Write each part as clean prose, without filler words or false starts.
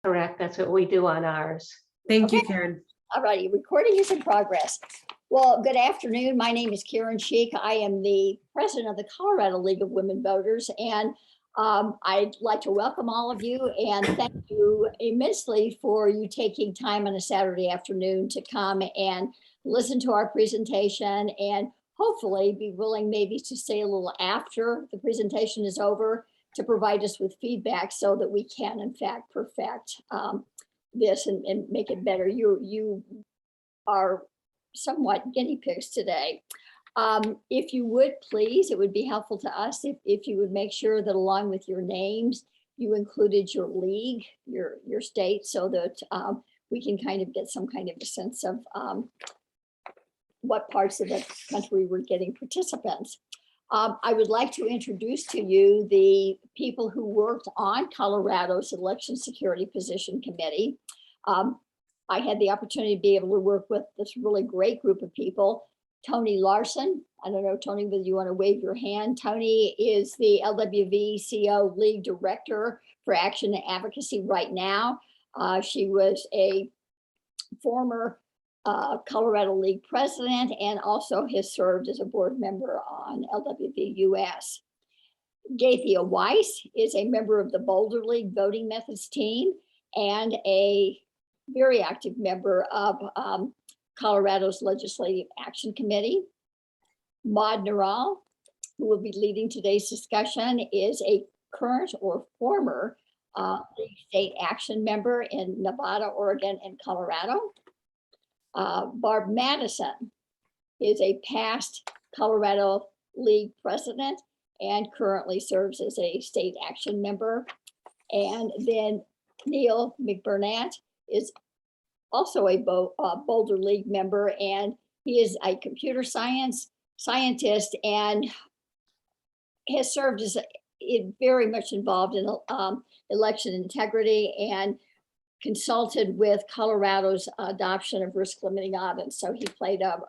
Correct. That's what we do on ours. Thank you, Okay. Karen. All righty, recording is in progress. Well, good afternoon. My name is Karen Sheik. I am the president of the Colorado League of Women Voters, and I'd like to welcome all of you and thank you immensely for you taking time on a Saturday afternoon to come and listen to our presentation and hopefully be willing maybe to stay a little after the presentation is over to provide us with feedback so that we can in fact perfect this and make it better. You are somewhat guinea pigs today. If you would please, it would be helpful to us if you would make sure that along with your names, you included your league, your state, so that we can kind of get some kind of a sense of what parts of the country we're getting participants. I would like to introduce to you the people who worked on Colorado's Election Security Position Committee. I had the opportunity to be able to work with this really great group of people. Tony Larson, I don't know, Tony, whether you want to wave your hand. Tony is the LWVCO League Director for Action and Advocacy right now. She was a former Colorado League president and also has served as a board member on LWVUS. Gaithia Weiss is a member of the Boulder League Voting Methods team and a very active member of Colorado's Legislative Action Committee. Maud Naral, who will be leading today's discussion, is a current or former League State Action member in Nevada, Oregon, and Colorado. Barb Madison is a past Colorado League president and currently serves as a state action member. And then Neil McBurnett is also a Boulder League member, and he is a computer scientist and has served as very much involved in election integrity and consulted with Colorado's adoption of risk limiting audits. So he played a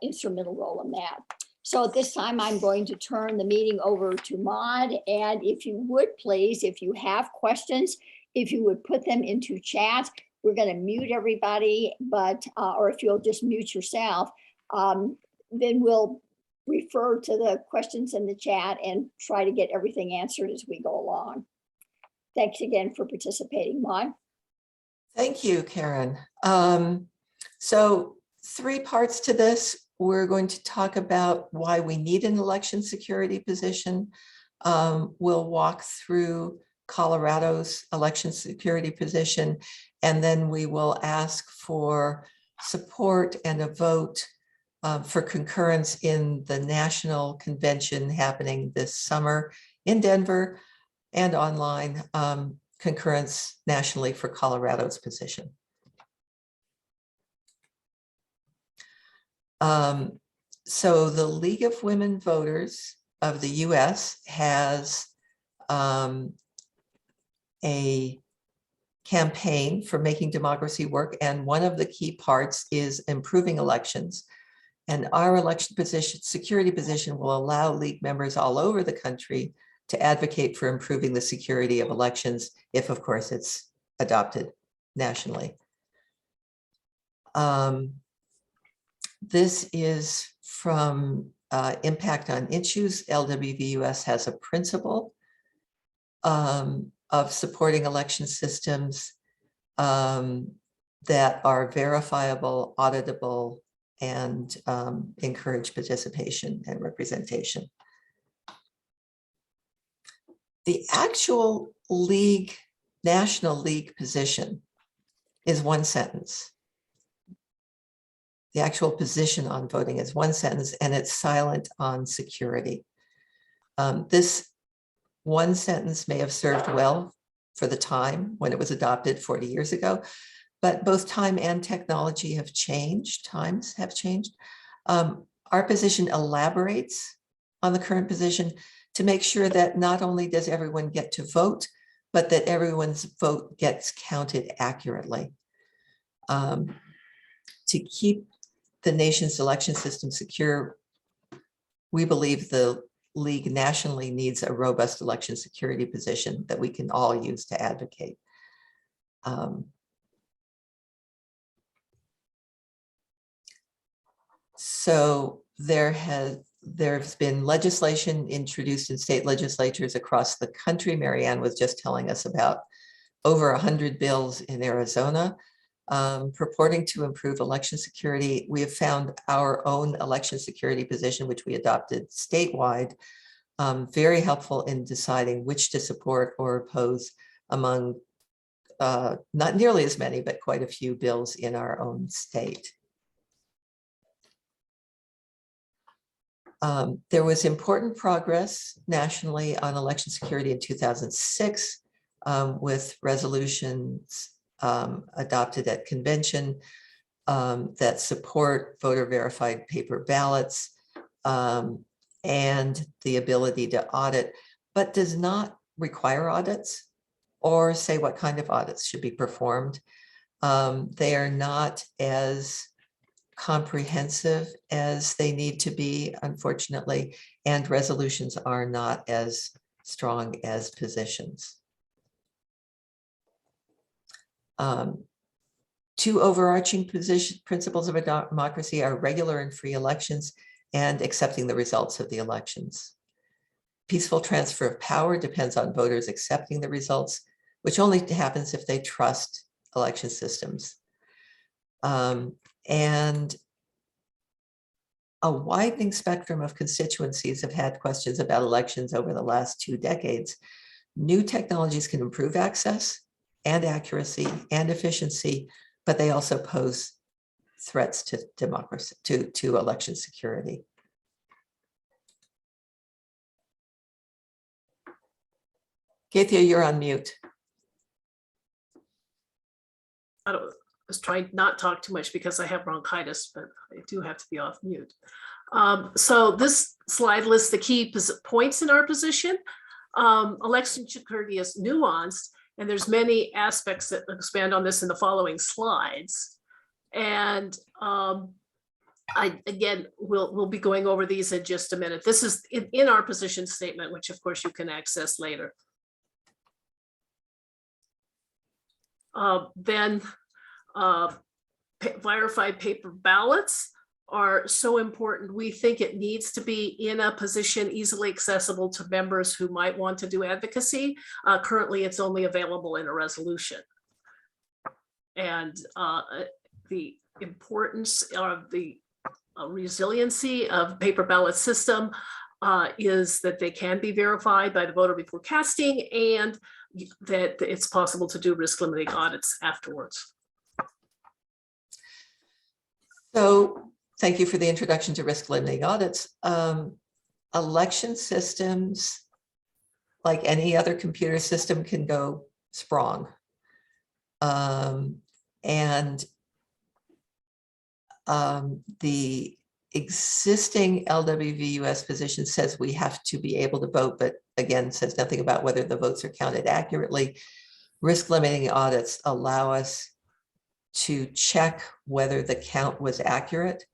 instrumental role in that. So at this time, I'm going to turn the meeting over to Maud. And if you would please, if you have questions, if you would put them into chat. We're going to mute everybody, but or if you'll just mute yourself, then we'll refer to the questions in the chat and try to get everything answered as we go along. Thanks again for participating, Maud. Thank you, Karen. So 3 parts to this. We're going to talk about why we need an election security position. We'll walk through Colorado's election security position, and then we will ask for support and a vote for concurrence in the national convention happening this summer in Denver and online, concurrence nationally for Colorado's position. So the League of Women Voters of the US has a campaign for making democracy work, and one of the key parts is improving elections. And our election position, security position, will allow League members all over the country to advocate for improving the security of elections, if of course it's adopted nationally. This is from Impact on Issues. LWVUS has a principle of supporting election systems that are verifiable, auditable, and encourage participation and representation. The actual league, national league position is 1 sentence. The actual position on voting is 1 sentence, and it's silent on security. This 1 sentence may have served well for the time when it was adopted 40 years ago, but both time and technology have changed, times have changed. Our position elaborates on the current position to make sure that not only does everyone get to vote, but that everyone's vote gets counted accurately. To keep the nation's election system secure, we believe the League nationally needs a robust election security position that we can all use to advocate. So there's been legislation introduced in state legislatures across the country. Marianne was just telling us about over 100 bills in Arizona purporting to improve election security. We have found our own election security position, which we adopted statewide, very helpful in deciding which to support or oppose among not nearly as many, but quite a few bills in our own state. There was important progress nationally on election security in 2006 with resolutions adopted at convention that support voter verified paper ballots and the ability to audit, but does not require audits or say what kind of audits should be performed. They are not as comprehensive as they need to be, unfortunately, and resolutions are not as strong as positions. Two overarching principles of a democracy are regular and free elections and accepting the results of the elections. Peaceful transfer of power depends on voters accepting the results, which only happens if they trust election systems. And a widening spectrum of constituencies have had questions about elections over the last 2 decades. New technologies can improve access and accuracy and efficiency, but they also pose threats to democracy, to election security. Gaithia, you're on mute. I was trying not to talk too much because I have bronchitis, but I do have to be off mute. So this slide lists the key points in our position. Election security is nuanced, and there's many aspects that expand on this in the following slides. And again, we'll be going over these in just a minute. This is in our position statement, which of course you can access later. Then verified paper ballots are so important. We think it needs to be in a position easily accessible to members who might want to do advocacy. Currently, it's only available in a resolution. And the importance of the resiliency of paper ballot system is that they can be verified by the voter before casting, and that it's possible to do risk limiting audits afterwards. So thank you for the introduction to risk limiting audits. Election systems, like any other computer system, can go sprung. The existing LWVUS position says we have to be able to vote, but again, says nothing about whether the votes are counted accurately. Risk limiting audits allow us to check whether the count was accurate,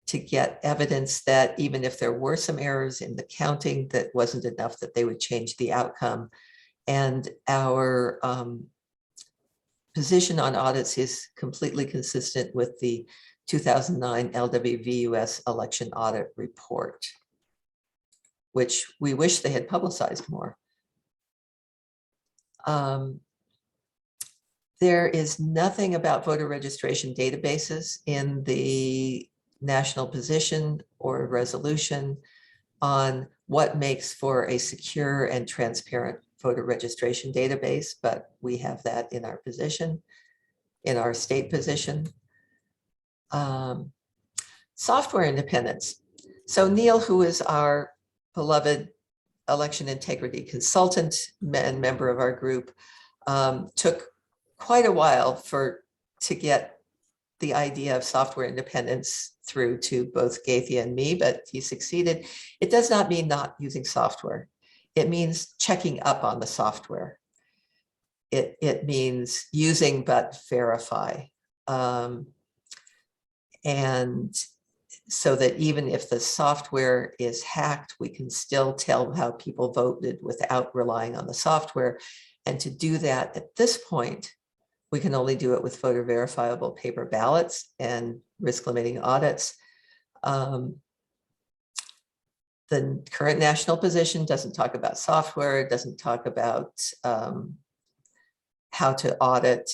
to get evidence that even if there were some errors in the counting, that wasn't enough that they would change the outcome. And our position on audits is completely consistent with the 2009 LWVUS election audit report, which we wish they had publicized more. There is nothing about voter registration databases in the national position or resolution on what makes for a secure and transparent voter registration database, but we have that in our position, in our state position. Software independence. So Neil, who is our beloved election integrity consultant and member of our group, took quite a while to get the idea of software independence through to both Gaithia and me, but he succeeded. It does not mean not using software. It means checking up on the software. It means using but verify. And so that even if the software is hacked, we can still tell how people voted without relying on the software. And to do that at this point, We can only do it with voter verifiable paper ballots and risk limiting audits. The current national position doesn't talk about software, it doesn't talk about how to audit,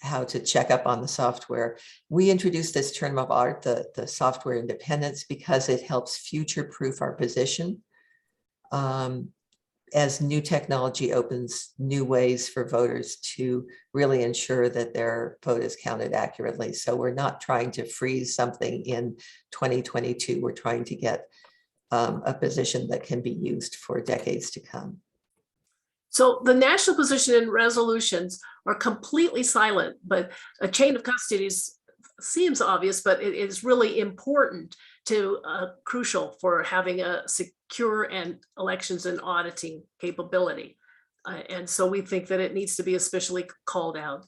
how to check up on the software. We introduced this term of art, the software independence, because it helps future-proof our position. As new technology opens new ways for voters to really ensure that their vote is counted accurately. So we're not trying to freeze something in 2022. We're trying to get a position that can be used for decades to come. So the national position and resolutions are completely silent, but a chain of custody seems obvious, but it is really important to crucial for having a secure and elections and auditing capability. And so we think that it needs to be especially called out.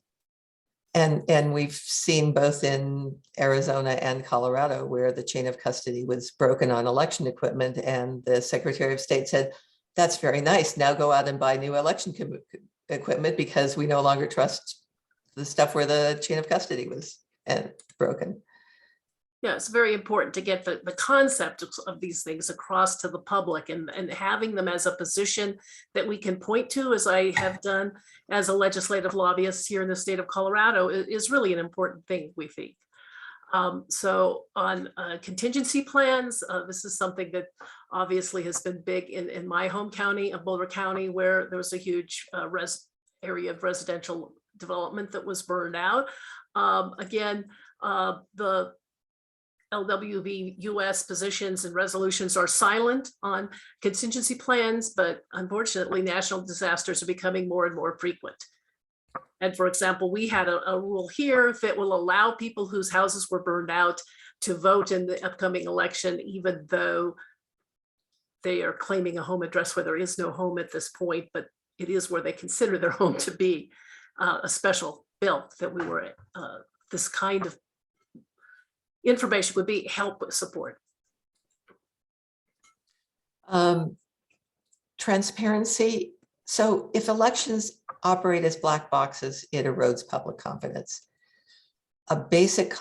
And we've seen both in Arizona and Colorado where the chain of custody was broken on election equipment, and the Secretary of State said, that's very nice. Now go out and buy new election equipment because we no longer trust the stuff where the chain of custody was broken. Yeah, it's very important to get the concept of these things across to the public, and having them as a position that we can point to, as I have done as a legislative lobbyist here in the state of Colorado, is really an important thing, we think. So on contingency plans, this is something that obviously has been big in my home county of Boulder County, where there was a huge area of residential development that was burned out. Again, the LWV US positions and resolutions are silent on contingency plans, but unfortunately national disasters are becoming more and more frequent. And for example, we had a rule here that will allow people whose houses were burned out to vote in the upcoming election, even though they are claiming a home address where there is no home at this point, but it is where they consider their home to be. A special bill that we were this kind of information would be help with support. Transparency. So if elections operate as black boxes, it erodes public confidence. A basic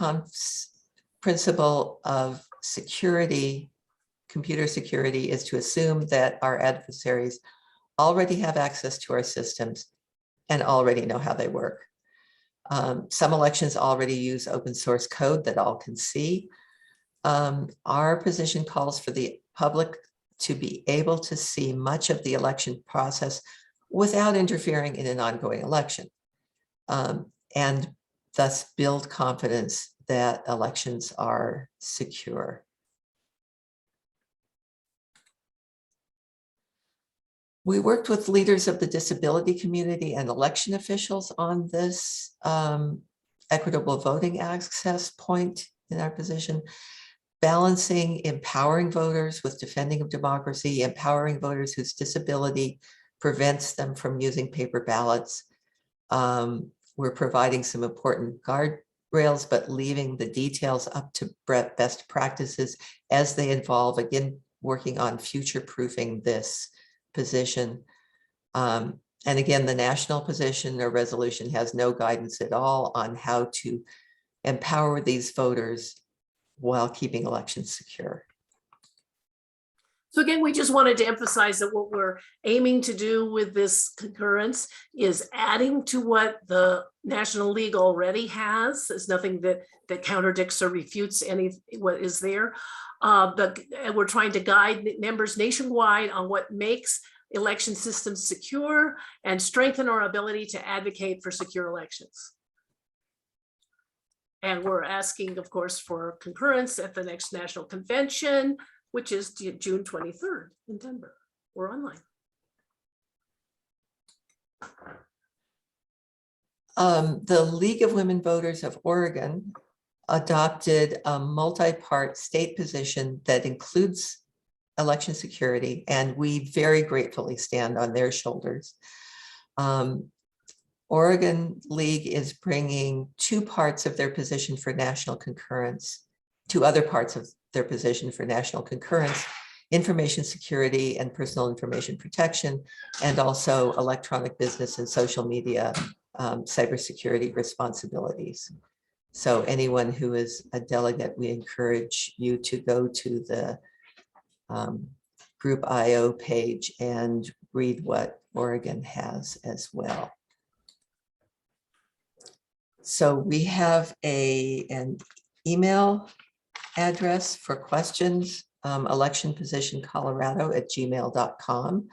principle of security, computer security, is to assume that our adversaries already have access to our systems and already know how they work. Some elections already use open source code that all can see. Our position calls for the public to be able to see much of the election process without interfering in an ongoing election, and thus build confidence that elections are secure. We worked with leaders of the disability community and election officials on this equitable voting access point in our position, balancing empowering voters with defending of democracy, empowering voters whose disability prevents them from using paper ballots. We're providing some important guardrails, but leaving the details up to best practices as they evolve, again, working on future-proofing this position. And again, the national position or resolution has no guidance at all on how to empower these voters while keeping elections secure. So again, we just wanted to emphasize that what we're aiming to do with this concurrence is adding to what the National League already has. There's nothing that contradicts or refutes any what is there. But we're trying to guide members nationwide on what makes election systems secure and strengthen our ability to advocate for secure elections. And we're asking, of course, for concurrence at the next national convention, which is June 23rd in Denver, or online. The League of Women Voters of Oregon adopted a multi-part state position that includes election security, and we very gratefully stand on their shoulders. Oregon League is bringing two parts of their position for national concurrence, two other parts of their position for national concurrence, information security and personal information protection, and also electronic business and social media cybersecurity responsibilities. So anyone who is a delegate, we encourage you to go to the Group IO page and read what Oregon has as well. So we have an email address for questions, electionpositioncolorado@gmail.com.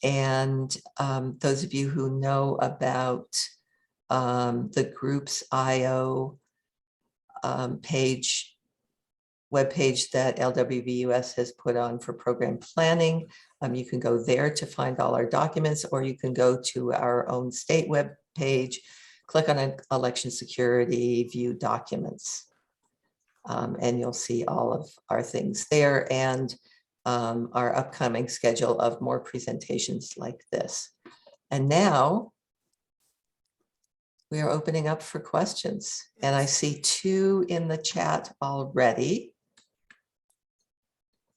And those of you who know about the Group's IO webpage that LWVUS has put on for program planning, you can go there to find all our documents, or you can go to our own state web page, click on election security, view documents, and you'll see all of our things there, and our upcoming schedule of more presentations like this. And now we are opening up for questions, and I see 2 in the chat already.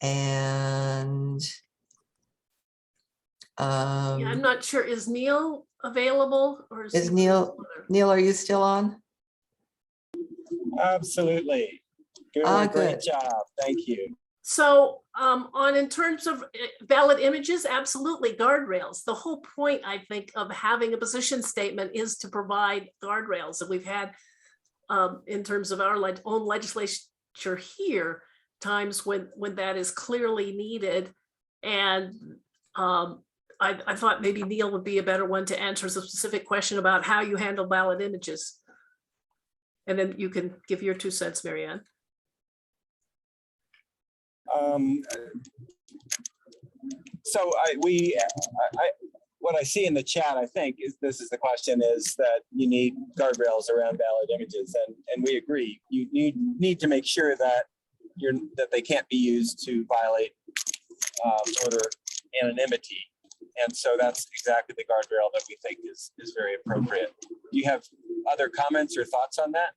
And Yeah, I'm not sure, is Neil available or is Neil, are you still on? Absolutely. Good, Good. great job. Thank you. So in terms of valid images, absolutely, guardrails. The whole point, I think, of having a position statement is to provide guardrails. And we've had, in terms of our own legislature here, times when that is clearly needed. And I thought maybe Neil would be a better one to answer a specific question about how you handle valid images. And then you can give your 2 cents, Marianne. So what I see in the chat, I think, is this is the question, is that you need guardrails around valid images, and we agree. You need to make sure that they can't be used to violate voter anonymity, and so that's exactly the guardrail that we think is very appropriate. Do you have other comments or thoughts on that?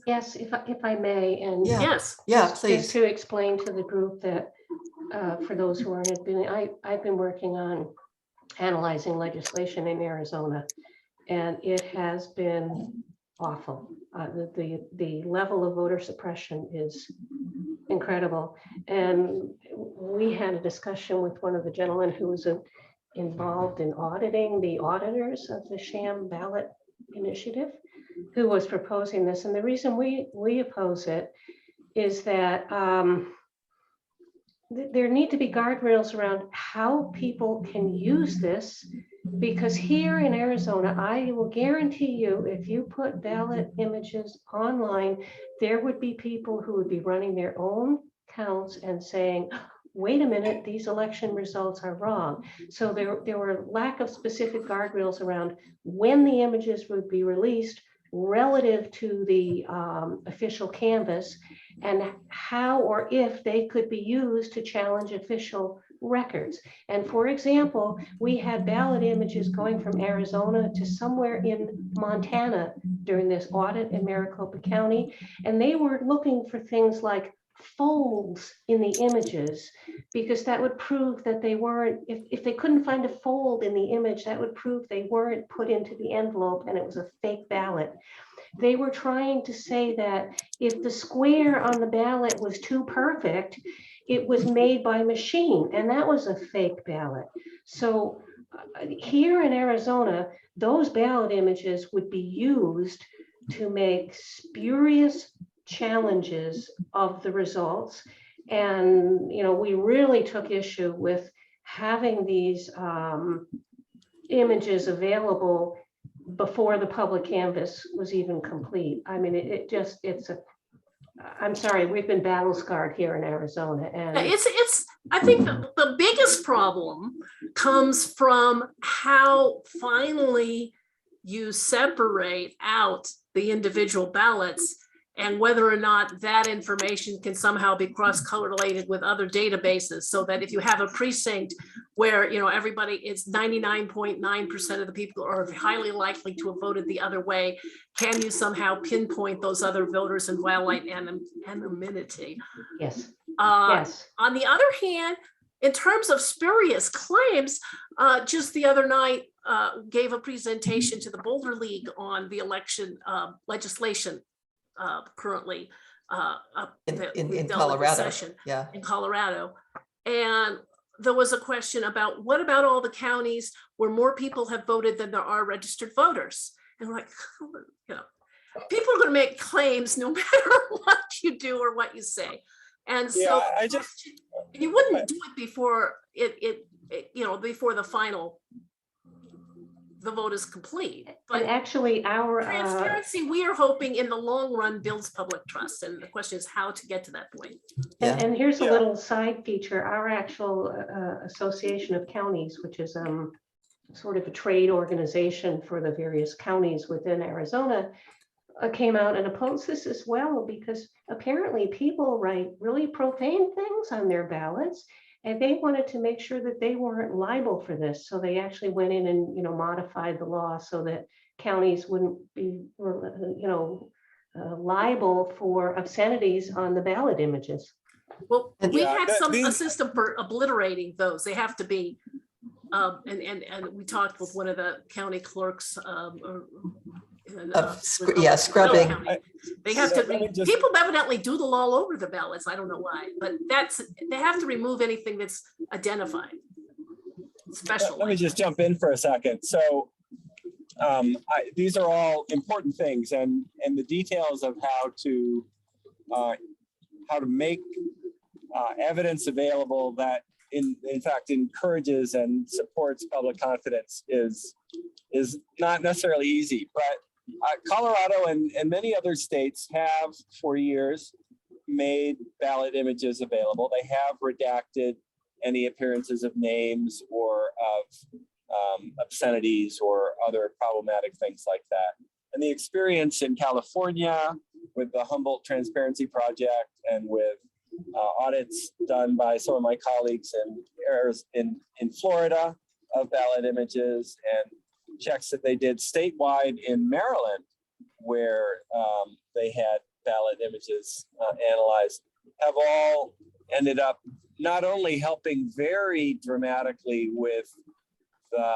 Yes, if I may, and Yeah. Yes. Yeah, just please. to explain to the group that for those who aren't, I've been working on analyzing legislation in Arizona, and it has been awful. The level of voter suppression is incredible. And we had a discussion with one of the gentlemen who was involved in auditing the auditors of the sham ballot initiative, who was proposing this. And the reason we oppose it is that there need to be guardrails around how people can use this, because here in Arizona, I will guarantee you, if you put ballot images online, there would be people who would be running their own counts and saying, wait a minute, these election results are wrong. So there were lack of specific guardrails around when the images would be released relative to the official canvas, and how or if they could be used to challenge official records. And for example, we had ballot images going from Arizona to somewhere in Montana during this audit in Maricopa County, and they were looking for things like folds in the images, because that would prove that they weren't, if they couldn't find a fold in the image, that would prove they weren't put into the envelope and it was a fake ballot. They were trying to say that if the square on the ballot was too perfect, it was made by machine, and that was a fake ballot. So here in Arizona, those ballot images would be used to make spurious challenges of the results. And we really took issue with having these images available before the public canvas was even complete. I mean, I'm sorry, we've been battle scarred here in Arizona. And I think the biggest problem comes from how finally you separate out the individual ballots, and whether or not that information can somehow be cross-correlated with other databases, so that if you have a precinct where everybody is 99.9% of the people are highly likely to have voted the other way, can you somehow pinpoint those other voters and violate anonymity? yes, Yes. yes, On the other hand, In terms of spurious claims, just the other night, gave a presentation to the Boulder League on the election legislation currently that In we've dealt with this Colorado, session yeah. in Colorado. And there was a question about what about all the counties where more people have voted than there are registered voters? And we're like, you know, people are going to make claims no matter what you do or what you say. And so Yeah, you wouldn't do it before it you know, before the vote is complete. And But actually, our transparency, we are hoping in the long run builds public trust. And the question is how to get to that point. Yeah. and here's a Yeah. little side feature. Our actual Association of Counties, which is sort of a trade organization for the various counties within Arizona, came out and opposed this as well, because apparently people write really profane things on their ballots, and they wanted to make sure that they weren't liable for this. So they actually went in and, modified the law so that counties wouldn't be, liable for obscenities on the ballot images. Well, we Yeah, had that- a system for obliterating those. They have to be, and we talked with one of the county clerks. Scrubbing. They have So to, let me just- people evidently doodle all over the ballots. I don't know why, but they have to remove anything that's identified. Special. Let me just jump in for a second. So these are all important things, and the details of how to make evidence available that in fact encourages and supports public confidence is not necessarily easy. But Colorado and many other states have for years made ballot images available. They have redacted any appearances of names or of obscenities or other problematic things like that. And the experience in California with the Humboldt Transparency Project and with audits done by some of my colleagues in Florida of ballot images, and checks that they did statewide in Maryland, where they had ballot images analyzed, have all ended up not only helping very dramatically with the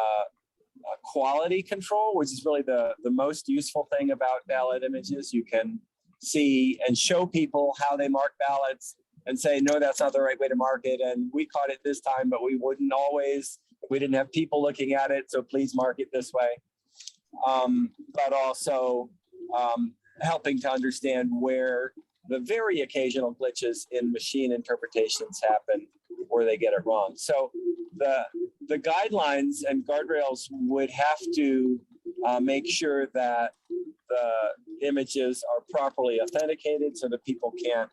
quality control, which is really the most useful thing about ballot images. You can see and show people how they mark ballots and say, no, that's not the right way to mark it. And we caught it this time, but we wouldn't always. We didn't have people looking at it, so please mark it this way. But also helping to understand where the very occasional glitches in machine interpretations happen, where they get it wrong. So the guidelines and guardrails would have to make sure that the images are properly authenticated so that people can't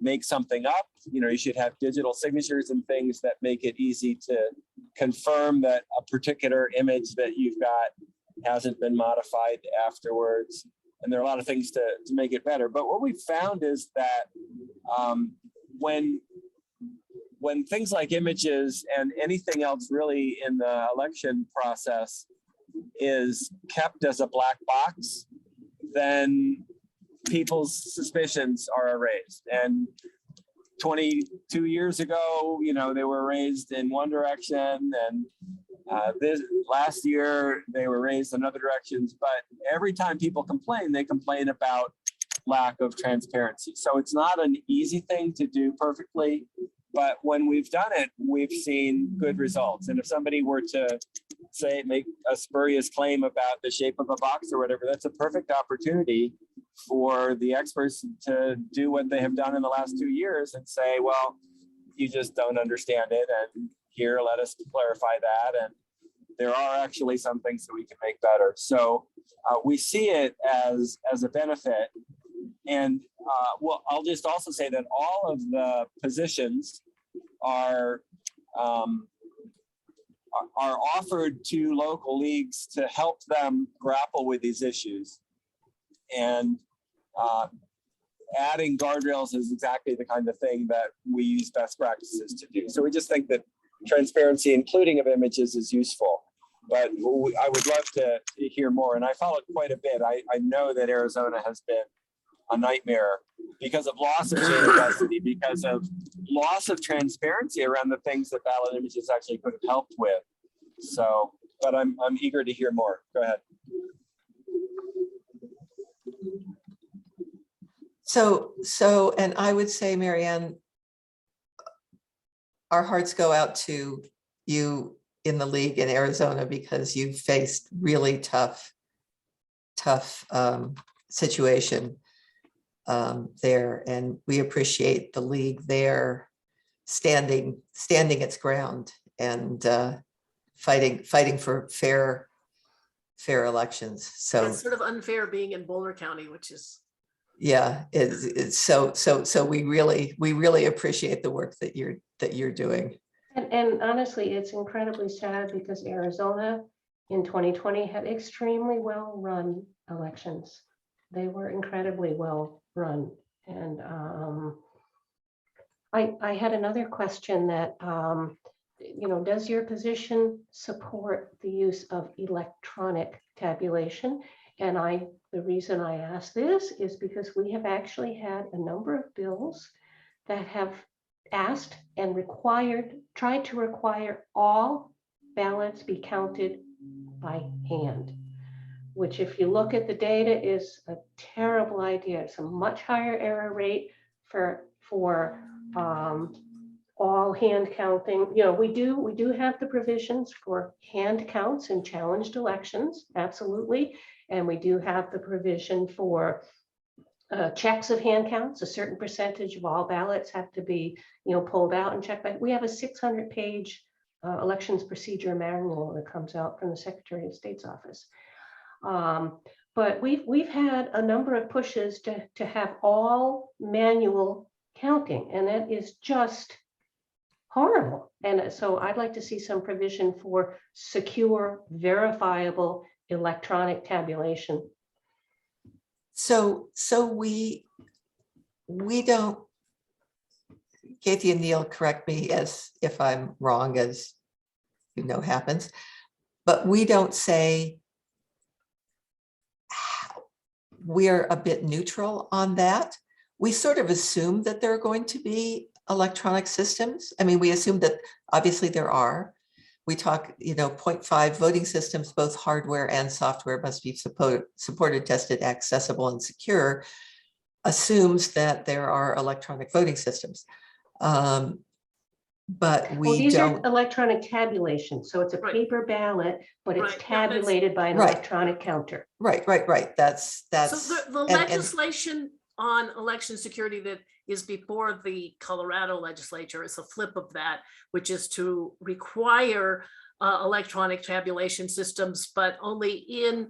make something up. You should have digital signatures and things that make it easy to confirm that a particular image that you've got hasn't been modified afterwards. And there are a lot of things to make it better. But what we've found is that when things like images and anything else really in the election process is kept as a black box, then people's suspicions are erased. And 22 years ago, they were raised in one direction, and this last year they were raised in other directions. But every time people complain, they complain about lack of transparency. So it's not an easy thing to do perfectly, but when we've done it, we've seen good results. And if somebody were to make a spurious claim about the shape of a box or whatever, that's a perfect opportunity for the experts to do what they have done in the last 2 years and say, well, you just don't understand it, and here, let us clarify that. And there are actually some things that we can make better. So we see it as a benefit. And I'll just also say that all of the positions are offered to local leagues to help them grapple with these issues. And adding guardrails is exactly the kind of thing that we use best practices to do. So we just think that transparency, including of images, is useful. But I would love to hear more. And I followed quite a bit. I know that Arizona has been a nightmare because of loss of chain of custody, because of loss of transparency around the things that ballot images actually could have helped with. So, but I'm eager to hear more. Go ahead. So, and I would say, Marianne, our hearts go out to you in the league in Arizona because you faced really tough situation there, and we appreciate the league there standing its ground and fighting for fair elections. So It's sort of unfair being in Boulder County, which is. Yeah, it's so we really appreciate the work that you're doing. And honestly, it's incredibly sad because Arizona in 2020 had extremely well-run elections. They were incredibly well run. And I had another question that, does your position support the use of electronic tabulation? And the reason I ask this is because we have actually had a number of bills that have asked and tried to require all ballots be counted by hand, which if you look at the data is a terrible idea. It's a much higher error rate for all hand counting. We do have the provisions for hand counts in challenged elections, absolutely. And we do have the provision for checks of hand counts. A certain percentage of all ballots have to be, pulled out and checked. We have a 600-page elections procedure manual that comes out from the Secretary of State's office. But we've had a number of pushes to have all manual counting, and that is just horrible. And so I'd like to see some provision for secure, verifiable electronic tabulation. So we don't, Kathy and Neil, correct me as if I'm wrong, as happens, but we don't say we're a bit neutral on that. We sort of assume that there are going to be electronic systems. I mean, we assume that obviously there are. We talk, 0.5 voting systems, both hardware and software must be supported, tested, accessible, and secure, assumes that there are electronic voting systems. But These don't. are electronic tabulation. So it's a paper ballot, but it's tabulated by an electronic counter. Right. That's. So the legislation on election security that is before the Colorado legislature is a flip of that, which is to require electronic tabulation systems, but only in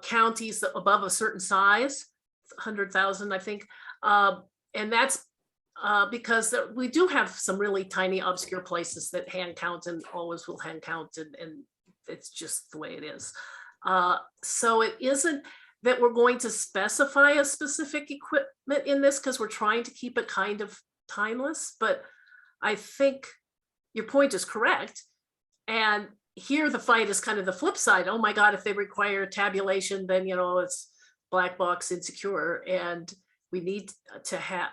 counties above a certain size, 100,000, I think. And that's because we do have some really tiny, obscure places that hand count and always will hand count, and it's just the way it is. So it isn't that we're going to specify a specific equipment in this because we're trying to keep it kind of timeless, but I think your point is correct. And here the fight is kind of the flip side. Oh my God, if they require tabulation, then, it's black box insecure. And we need to have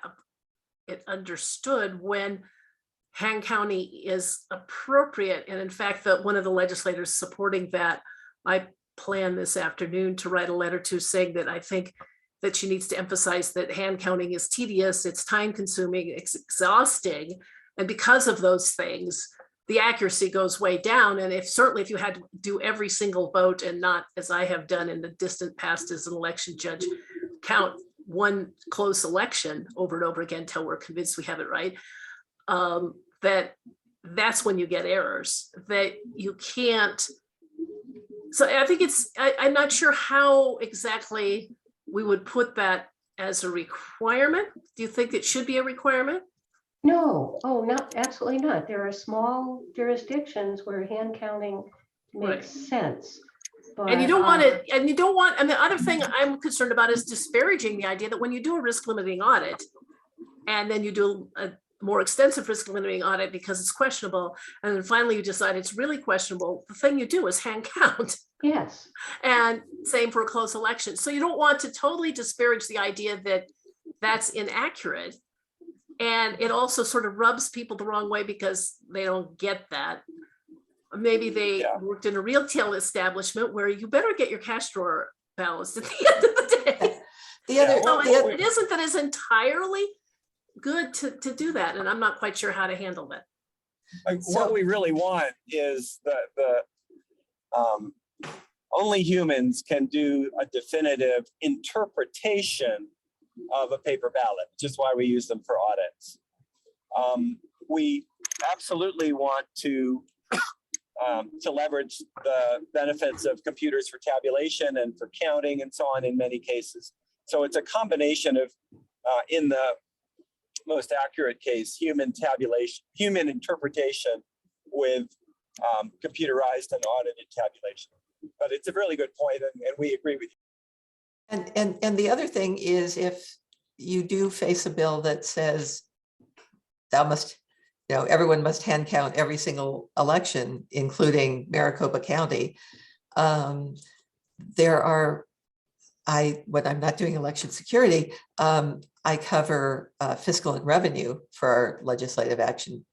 it understood when hand counting is appropriate. And in fact, one of the legislators supporting that, I plan this afternoon to write a letter to saying that I think that she needs to emphasize that hand counting is tedious, it's time consuming, it's exhausting. And because of those things, the accuracy goes way down. And certainly if you had to do every single vote and not, as I have done in the distant past as an election judge, count one close election over and over again till we're convinced we have it right, that's when you get errors that you can't. So I think I'm not sure how exactly we would put that as a requirement. Do you think it should be a requirement? No, absolutely not. There are small jurisdictions where hand counting makes sense. But, and you don't want it, and the other thing I'm concerned about is disparaging the idea that when you do a risk limiting audit, and then you do more extensive risk limiting audit because it's questionable. And then finally you decide it's really questionable. The thing you do is hand count. Yes, And same for a close election. So you don't want to totally disparage the idea that that's inaccurate. And it also sort of rubs people the wrong way because they don't get that. Maybe they Yeah. worked in a retail establishment where you better get your cash drawer balanced at the end of the day. The other, So the other, it isn't that it's entirely good to do that. And I'm not quite sure how to handle that. Like, So- what we really want is the only humans can do a definitive interpretation of a paper ballot, which is why we use them for audits. We absolutely want to leverage the benefits of computers for tabulation and for counting and so on in many cases. So it's a combination of, in the most accurate case, human tabulation, human interpretation with computerized and audited tabulation. But it's a really good point, and we agree with you. and the other thing is, if you do face a bill that says thou must, everyone must hand count every single election, including Maricopa County. There are, when I'm not doing election security, I cover fiscal and revenue for our legislative action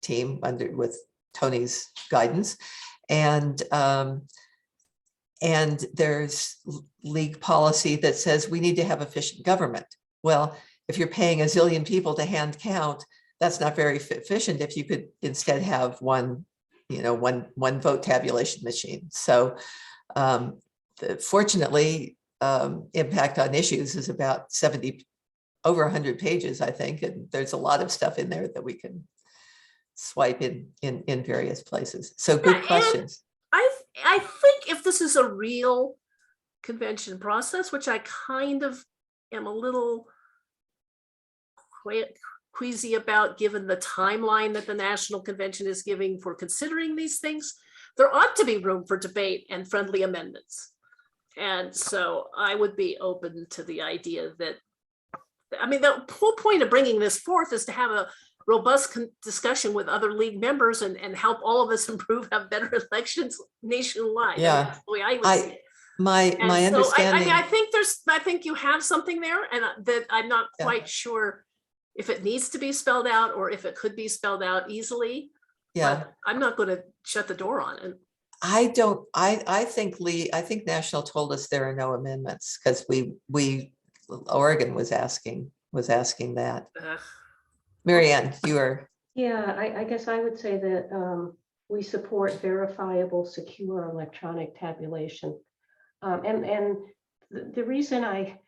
team with Tony's guidance. And there's league policy that says we need to have efficient government. Well, if you're paying a zillion people to hand count, that's not very efficient if you could instead have one vote tabulation machine. So fortunately, impact on issues is about over 100 pages, I think, and there's a lot of stuff in there that we can swipe in various places. So good questions. I think if this is a real convention process, which I kind of am a little queasy about given the timeline that the National Convention is giving for considering these things, there ought to be room for debate and friendly amendments. And so I would be open to the idea that, I mean, the whole point of bringing this forth is to have a robust discussion with other league members and help all of us improve, have better elections nationwide. Yeah. I mean, that's the way I would see it. My And so understanding. I think you have something there, and that I'm not Yeah. quite sure if it needs to be spelled out or if it could be spelled out easily. Yeah, But I'm not going to shut the door on it. I think National told us there are no amendments because Oregon was asking that. Ugh. Marianne, you are. yeah, I guess I would say that we support verifiable, secure electronic tabulation. And the reason I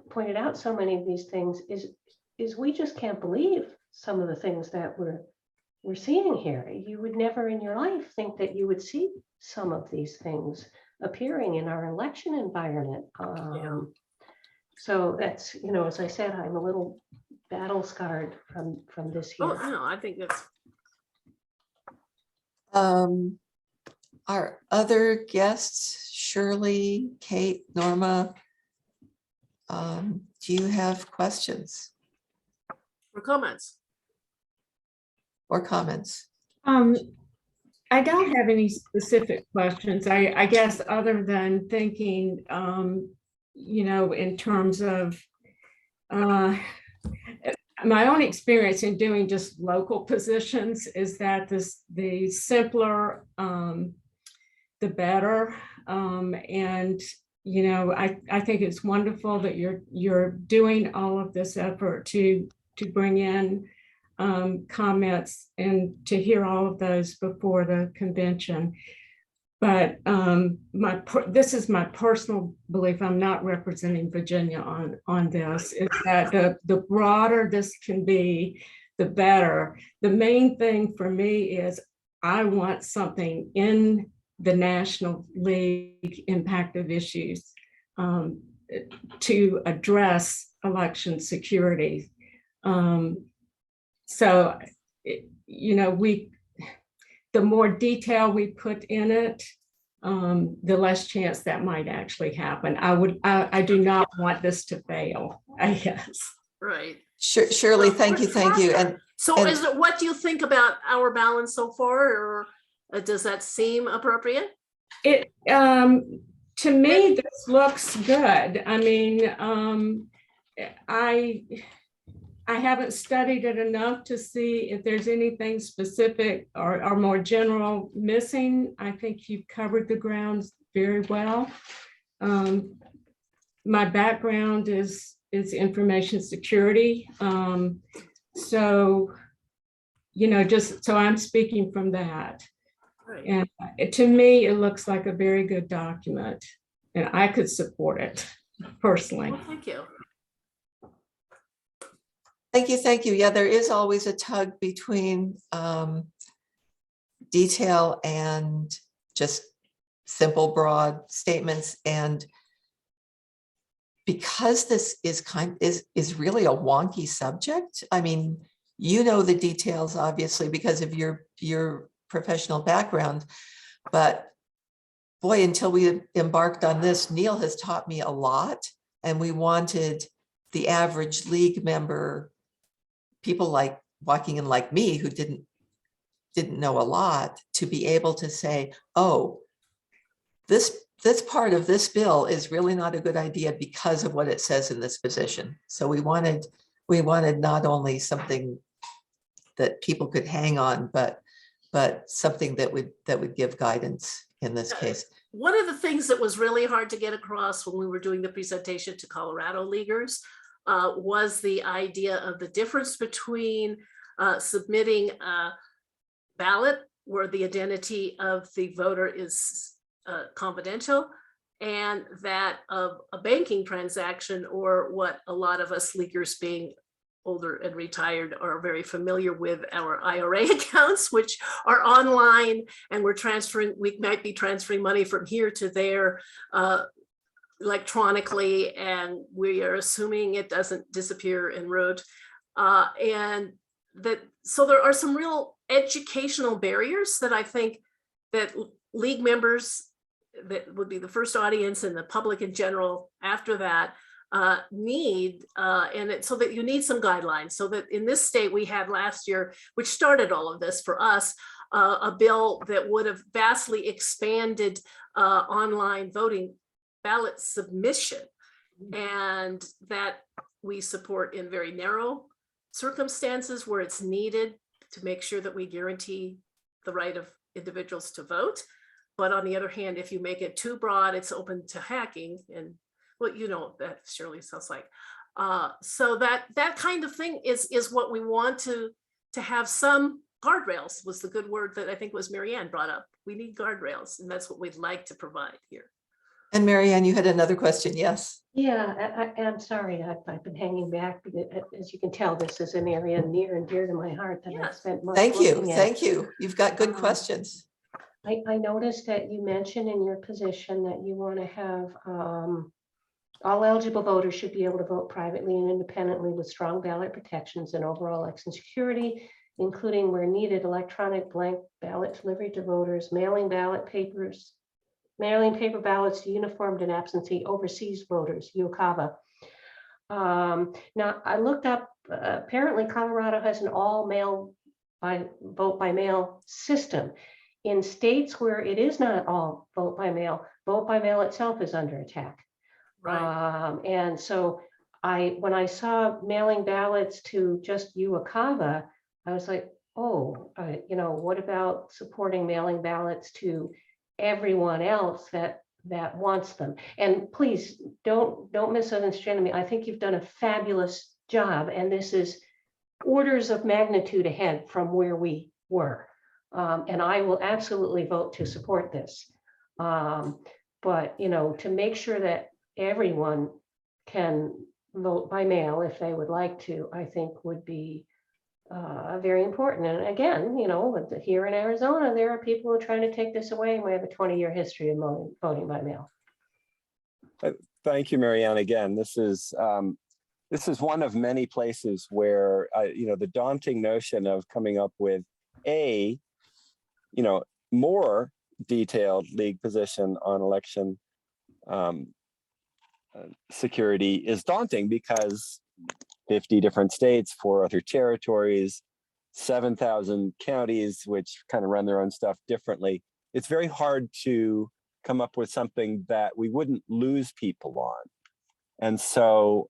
pointed out so many of these things is we just can't believe some of the things that we're seeing here. You would never in your life think that you would see some of these things appearing in our election environment. So that's, as I said, I'm a little battle scarred from this Oh, year. no, I think that's, Our other guests, Shirley, Kate, Norma, do you have questions for comments. or comments? I don't have any specific questions. I guess other than thinking, in terms of my own experience in doing just local positions is that the simpler, the better. And I think it's wonderful that you're doing all of this effort to bring in comments and to hear all of those before the convention. But this is my personal belief, I'm not representing Virginia on this, is that the broader this can be, the better. The main thing for me is I want something in the National League impact of issues to address election security. So, the more detail we put in it, the less chance that might actually happen. I do not want this to fail, I guess. Right. Shirley, thank you, thank you. And So and- is it, what do you think about our balance so far, or does that seem appropriate? It, to me, this looks good. I mean, I haven't studied it enough to see if there's anything specific or more general missing. I think you've covered the grounds very well. My background is information security. So, you know, just so I'm speaking from that. Right. And to me, it looks like a very good document, and I could support it personally. Well, thank you. thank you, thank you. Yeah, there is always a tug between detail and just simple, broad statements. And because this is really a wonky subject, I mean, you know the details, obviously, because of your professional background, but boy, until we embarked on this, Neil has taught me a lot, and we wanted the average league member, people like walking in like me who didn't know a lot, to be able to say, oh, this part of this bill is really not a good idea because of what it says in this position. So we wanted not only something that people could hang on, but something that would give guidance in this case. One of the things that was really hard to get across when we were doing the presentation to Colorado leaguers was the idea of the difference between submitting a ballot where the identity of the voter is confidential, and that of a banking transaction, or what a lot of us leaguers, being older and retired, are very familiar with, our IRA accounts, which are online, and we might be transferring money from here to there electronically, and we are assuming it doesn't disappear en route. So there are some real educational barriers that I think that league members, that would be the first audience, and the public in general after that, need, so that you need some guidelines. So that in this state, we had last year, which started all of this for us, a bill that would have vastly expanded online voting ballot submission, and that we support in very narrow circumstances where it's needed to make sure that we guarantee the right of individuals to vote. But on the other hand, if you make it too broad, it's open to hacking, and well, you know, that surely sounds like. So that kind of thing is what we want to have. Some guardrails was the good word that I think was Marianne brought up. We need guardrails, and that's what we'd like to provide here. And Marianne, you had another question, yes? Yeah, I'm sorry, I've been hanging back, but as you can tell, this is an area near and dear to my heart that I've Yes. spent much Thank you, looking at. thank you. You've got good questions. I noticed that you mentioned in your position that you want to have all eligible voters should be able to vote privately and independently with strong ballot protections and overall election security, including where needed electronic blank ballot delivery to voters, mailing paper ballots to uniformed and absentee overseas voters, UCAVA. Now, I looked up, apparently Colorado has an all vote by mail system. In states where it is not all vote by mail itself is under attack. Right. And so when I saw mailing ballots to just UCAVA, I was like, oh, you know, what about supporting mailing ballots to everyone else that wants them? And please don't misunderstand me. I think you've done a fabulous job, and this is orders of magnitude ahead from where we were. And I will absolutely vote to support this. But, you know, to make sure that everyone can vote by mail if they would like to, I think would be very important. And again, you know, here in Arizona, there are people who are trying to take this away, and we have a 20-year history of voting by mail. Thank you, Marianne. Again, this is one of many places where, you know, the daunting notion of coming up with more detailed league position on election security is daunting, because 50 different states, 4 other territories, 7,000 counties, which kind of run their own stuff differently. It's very hard to come up with something that we wouldn't lose people on. And so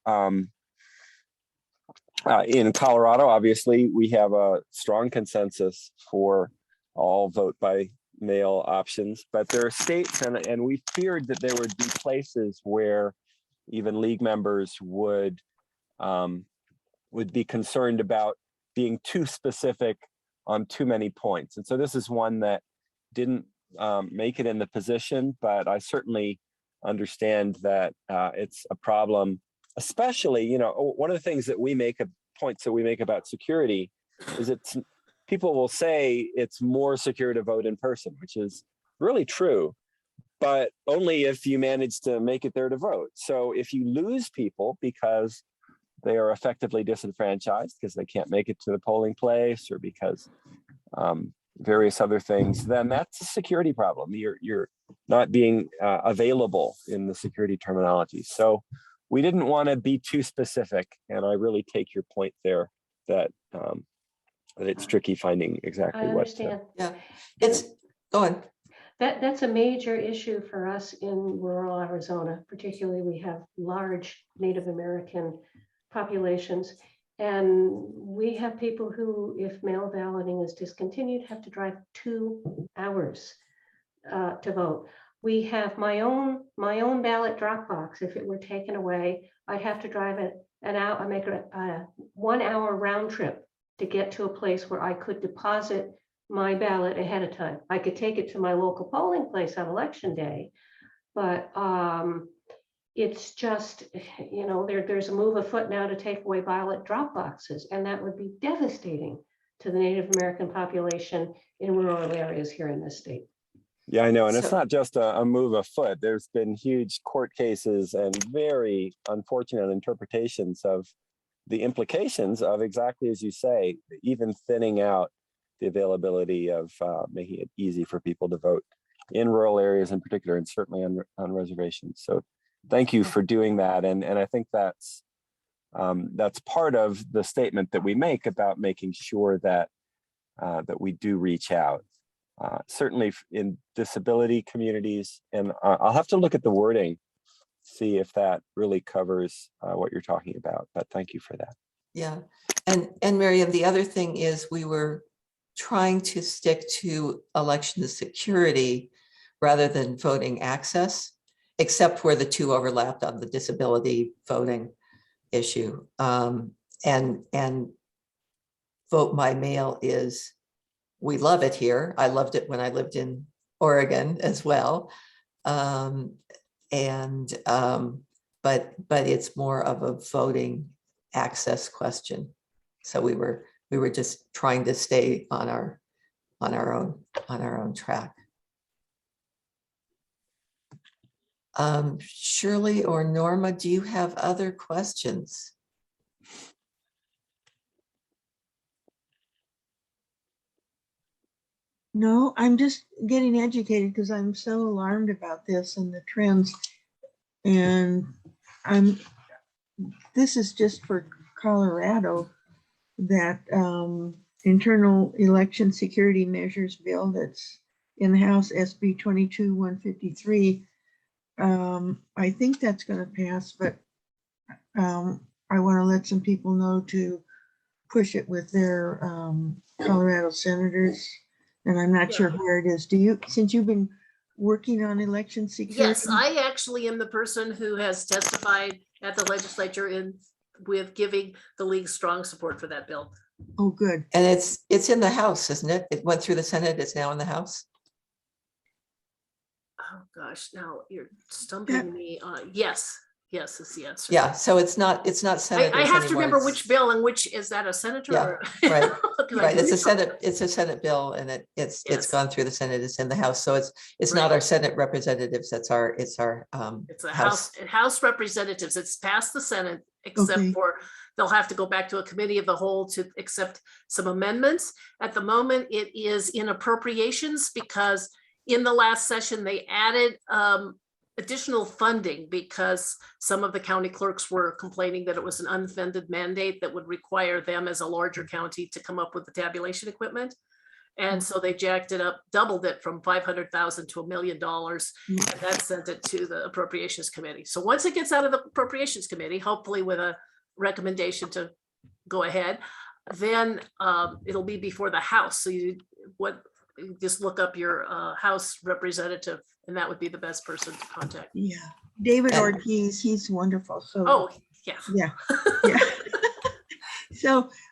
in Colorado, obviously, we have a strong consensus for all vote by mail options, but there are states, and we feared that there would be places where even league members would be concerned about being too specific on too many points. And so this is one that didn't make it in the position, but I certainly understand that it's a problem, especially, you know, one of the things that points that we make about security is it's, people will say it's more secure to vote in person, which is really true, but only if you manage to make it there to vote. So if you lose people because they are effectively disenfranchised because they can't make it to the polling place, or because various other things, then that's a security problem. You're not being available in the security terminology. So we didn't want to be too specific, and I really take your point there that that it's tricky finding exactly I what. understand. Yeah, it's, go on. That's a major issue for us in rural Arizona. Particularly, we have large Native American populations, and we have people who, if mail balloting is discontinued, have to drive 2 hours to vote. We have my own ballot drop box. If it were taken away, I'd have to drive an hour. I make a 1 hour round trip to get to a place where I could deposit my ballot ahead of time. I could take it to my local polling place on election day, but it's just, you know, there's a move afoot now to take away ballot drop boxes, and that would be devastating to the Native American population in rural areas here in this state. Yeah, I know. And it's So- not just a move afoot. There's been huge court cases and very unfortunate interpretations of the implications of, exactly as you say, even thinning out the availability of making it easy for people to vote in rural areas in particular, and certainly on reservations. So thank you for doing that. And I think that's part of the statement that we make about making sure that that we do reach out. Certainly in disability communities, and I'll have to look at the wording, see if that really covers what you're talking about, but thank you for that. Yeah, and Miriam, the other thing is we were trying to stick to election security rather than voting access, except where the two overlapped on the disability voting issue. And vote by mail is, we love it here. I loved it when I lived in Oregon as well. But it's more of a voting access question. So we were just trying to stay on our own track. Shirley or Norma, do you have other questions? No, I'm just getting educated because I'm so alarmed about this and the trends. And this is just for Colorado, that internal election security measures bill that's in the House, SB 22-153. I think that's going to pass, but I want to let some people know to push it with their Colorado senators. And I'm not sure where it is. Do you, since you've been working on election security? Yes, I actually am the person who has testified at the legislature with giving the league strong support for that bill. Oh, good. And it's in the House, isn't it? It went through the Senate. It's now in the House. Oh, gosh, now you're stumping me on, yes is the answer. Yeah, so it's not senators I have to anymore. remember It's- which bill and which, is that a senator? Yeah, or- right, 'Cause I right. It's believe- a Senate bill, and it's Yes. gone through the Senate. It's in the House, so it's not Right. our Senate representatives. It's our It's a House. House representatives. It's passed the Senate, except Okay. for they'll have to go back to a committee of the whole to accept some amendments. At the moment, it is in appropriations because in the last session, they added additional funding because some of the county clerks were complaining that it was an unfunded mandate that would require them as a larger county to come up with the tabulation equipment. And so they jacked it up, doubled it from 500,000 to $1 million, and that sent it to the Appropriations Committee. So once it gets out of the Appropriations Committee, hopefully with a recommendation to go ahead, then it'll be before the House. So you just look up your House representative, and that would be the best person to contact. Yeah, David And- Ortiz, he's wonderful. So Oh, yeah. yeah, yeah.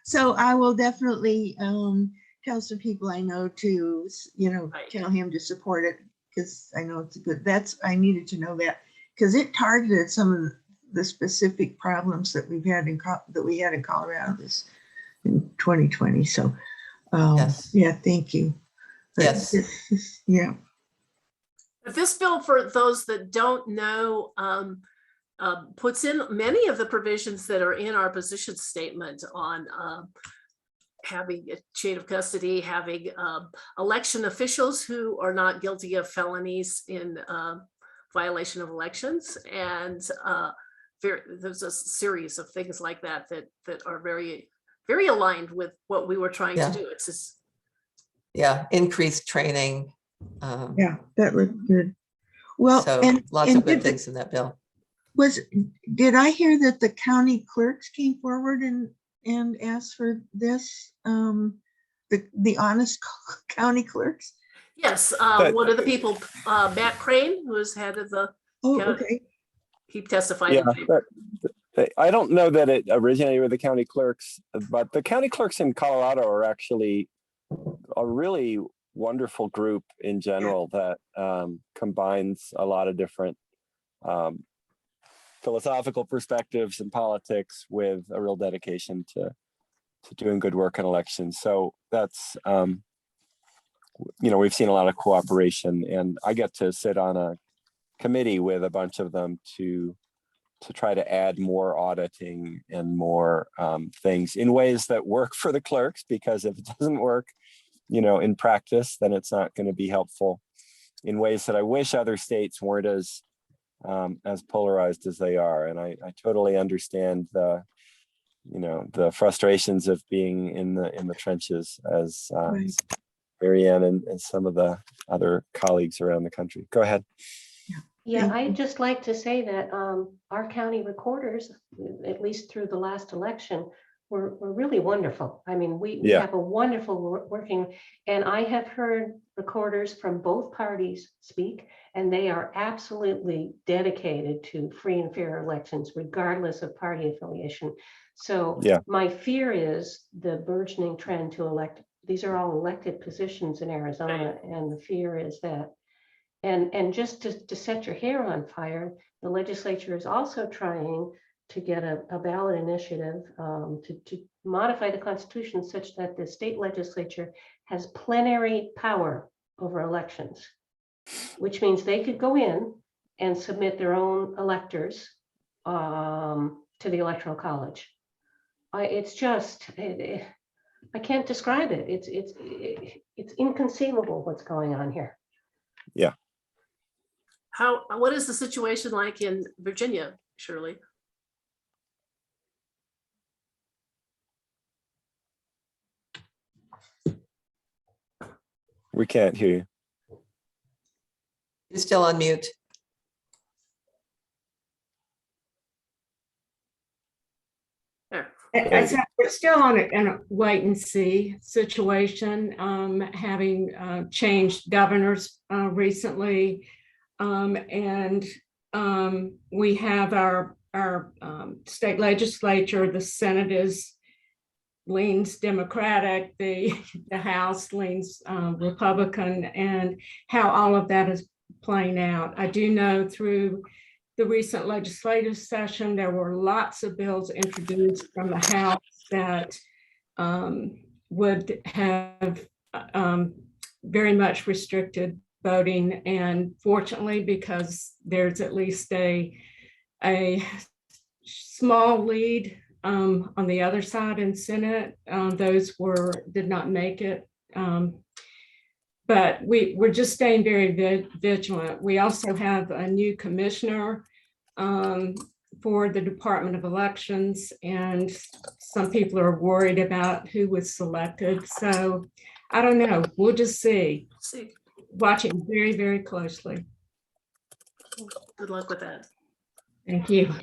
So I will definitely tell some people I know to, Right. tell him to support it, because I know it's a good, I needed to know that, because it targeted some of the specific problems that we had in Colorado in 2020. So Yes. yeah, thank you. But Yes. Yeah. But this bill, for those that don't know, puts in many of the provisions that are in our position statement on having a chain of custody, having election officials who are not guilty of felonies in violation of elections. And there's a series of things like that are very, very aligned with what we were trying Yeah. to do. It's just, Yeah, increased training. Yeah, that looked good. Well, So and lots of good did things in that bill. did I hear that the county clerks came forward and asked for this? The honest county clerks? yes, But- one of the people, Matt Crane, who is head of the, Oh, Yeah. okay. he testified. Yeah, in favor. I don't know that it originated with the county clerks, but the county clerks in Colorado are actually a really wonderful group in general that combines a lot of different philosophical perspectives and politics with a real dedication to doing good work in elections. So that's, we've seen a lot of cooperation, and I get to sit on a committee with a bunch of them to try to add more auditing and more things in ways that work for the clerks, because if it doesn't work, in practice, then it's not going to be helpful, in ways that I wish other states weren't as polarized as they are. And I totally understand the frustrations of being in the trenches, as Right. Marianne and some of the other colleagues around the country. Go ahead. Yeah, Thank I'd you. just like to say that our county recorders, at least through the last election, were really wonderful. I mean, we Yeah. have a wonderful working, and I have heard recorders from both parties speak, and they are absolutely dedicated to free and fair elections, regardless of party affiliation. So Yeah. my fear is the burgeoning trend to elect, these are all elected positions in Arizona, and the fear is that, and just to set your hair on fire, the legislature is also trying to get a ballot initiative to modify the Constitution such that the state legislature has plenary power over elections, which means they could go in and submit their own electors to the Electoral College. It's just, I can't describe it. It's inconceivable what's going on here. What is the situation like in Virginia, Shirley? We can't hear you. You're still on mute. We're still in a wait and see situation, having changed governors recently. And we have our state legislature, the Senate leans Democratic, the House leans Republican, and how all of that is playing out. I do know through the recent legislative session, there were lots of bills introduced from the House that would have very much restricted voting. And fortunately, because there's at least a small lead on the other side in Senate, those did not make it. but we're just staying very vigilant. We also have a new commissioner for the Department of Elections, and some people are worried about who was selected. So I don't know. We'll just see. Watching very closely. Good luck with that. Thank you.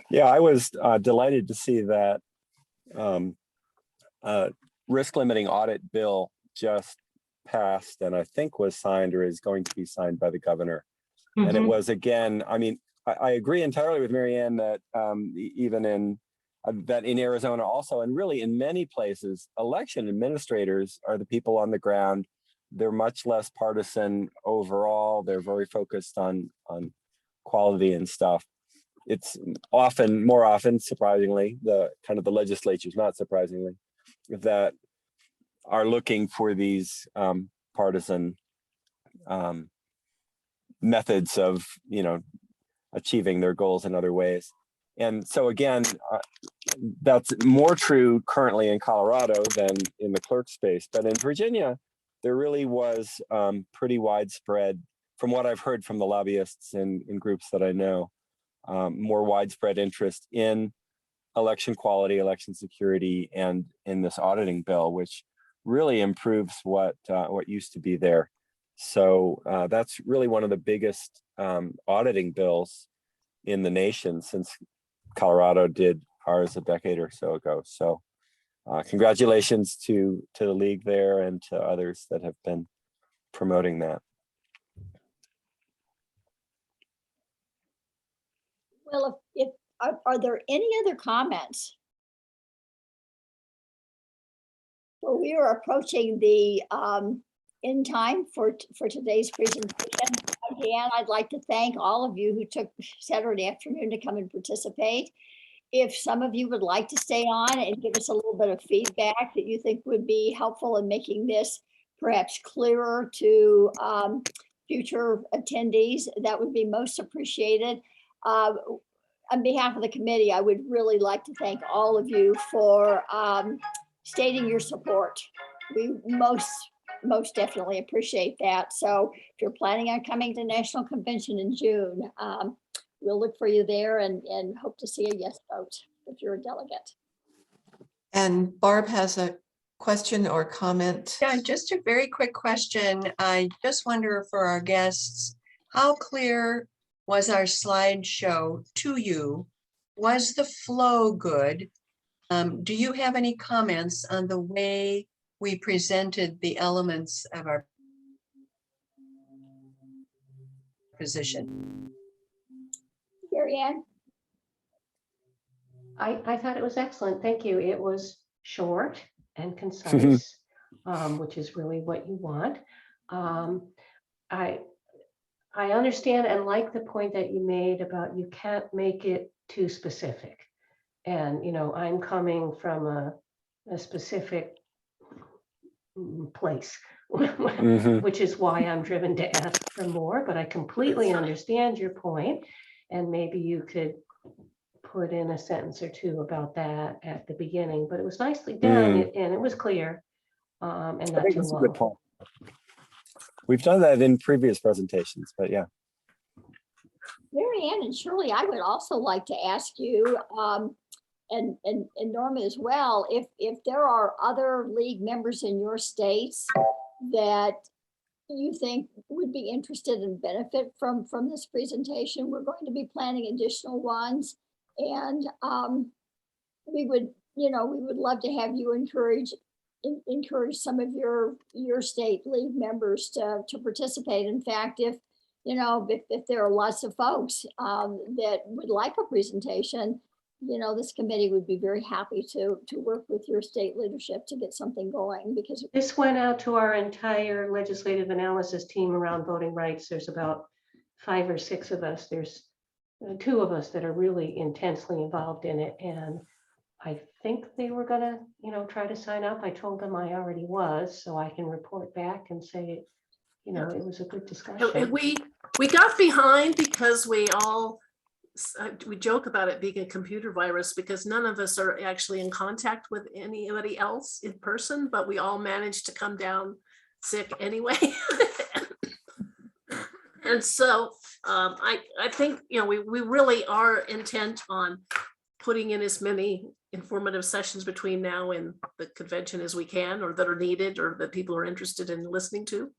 Yeah, I was delighted to see that risk limiting audit bill just passed and I think was signed or is going to be signed by the governor. And it was, again, I mean, I agree entirely with Marianne that even in that in Arizona also, and really in many places, election administrators are the people on the ground. They're much less partisan overall. They're very focused on quality and stuff. It's often, more often, surprisingly, the kind of the legislatures, not surprisingly, that are looking for these partisan methods of, you know, achieving their goals in other ways. And so again, that's more true currently in Colorado than in the clerk space. But in Virginia, there really was pretty widespread, from what I've heard from the lobbyists and in groups that I know, more widespread interest in election quality, election security, and in this auditing bill, which really improves what used to be there. So that's really one of the biggest auditing bills in the nation since Colorado did ours a decade or so ago. So congratulations to the league there and to others that have been promoting that. Well, if are there any other comments? Well, we are approaching the end time for today's presentation. Again, I'd like to thank all of you who took Saturday afternoon to come and participate. If some of you would like to stay on and give us a little bit of feedback that you think would be helpful in making this perhaps clearer to future attendees, that would be most appreciated. On behalf of the committee, I would really like to thank all of you for stating your support. We most definitely appreciate that. So if you're planning on coming to National Convention in June, we'll look for you there and hope to see a yes vote if you're a delegate. And Barb has a question or comment. Yeah, just a very quick question. I just wonder for our guests, how clear was our slideshow to you? Was the flow good? Do you have any comments on the way we presented the elements of our position? Mary Ann? I thought it was excellent. Thank you. It was short and concise, which is really what you want. I understand and like the point that you made about you can't make it too specific. And, you know, I'm coming from a specific place, which is why I'm driven to ask for more, but I completely understand your point. And maybe you could put in a sentence or two about that at the beginning, but it was nicely done and it was clear and I not think too that's a good long. point. We've done that in previous presentations, but yeah. Mary Ann and Shirley, I would also like to ask you, and Norma as well, if there are other league members in your states that you think would be interested and benefit from this presentation. We're going to be planning additional ones, and we would love to have you encourage some of your state league members to participate. In fact, if there are lots of folks that would like a presentation, this committee would be very happy to work with your state leadership to get something going, because This went out to our entire legislative analysis team around voting rights. There's about 5 or 6 of us. There's 2 of us that are really intensely involved in it. And I think they were gonna, try to sign up. I told them I already was, so I can report back and say, it was a good discussion. We got behind because we joke about it being a computer virus because none of us are actually in contact with anybody else in person, but we all managed to come down sick anyway. And so I think, we really are intent on putting in as many informative sessions between now and the convention as we can, or that are needed, or that people are interested in listening to.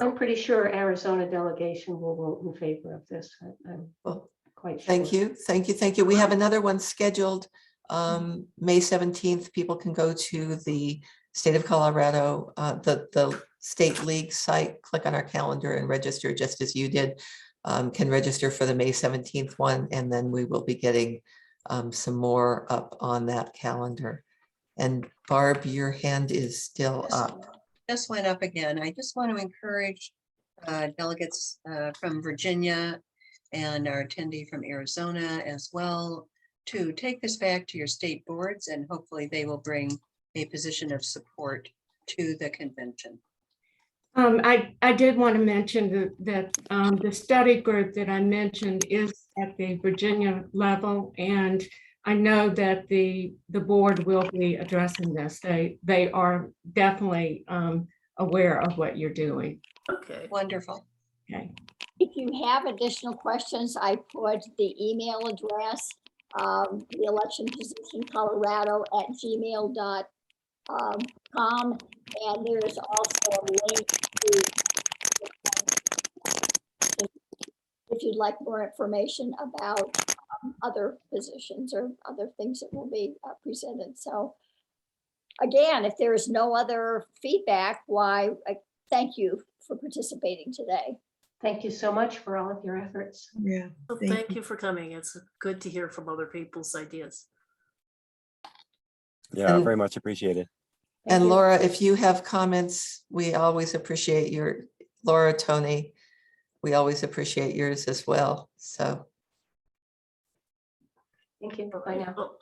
I'm pretty sure Arizona delegation will vote in favor of this. I'm Well, quite sure. thank you, thank you, thank you. We have another one scheduled, May 17th. People can go to the State of Colorado, the State League site, click on our calendar and register just as you did. Can register for the May 17th one, and then we will be getting some more up on that calendar. And Barb, your hand is still up. Just went up again. I just want to encourage delegates from Virginia and our attendee from Arizona as well to take this back to your state boards, and hopefully they will bring a position of support to the convention. I did want to mention that the study group that I mentioned is at the Virginia level, and I know that the board will be addressing this. They are definitely aware of what you're doing. Okay. Wonderful. Okay. If you have additional questions, I put the email address, the election position colorado@gmail.com, and there's also a link to, if you'd like more information about other positions or other things that will be presented. So again, if there is no other feedback, why, thank you for participating today. Thank you so much for all of your efforts. Yeah. Well, thank you for coming. It's good to hear from other people's ideas. Yeah, And- very much appreciated. Thank And you. Laura, if you have comments, we always appreciate Laura, Tony, we always appreciate yours as well. So. Thank you. Bye now. Well,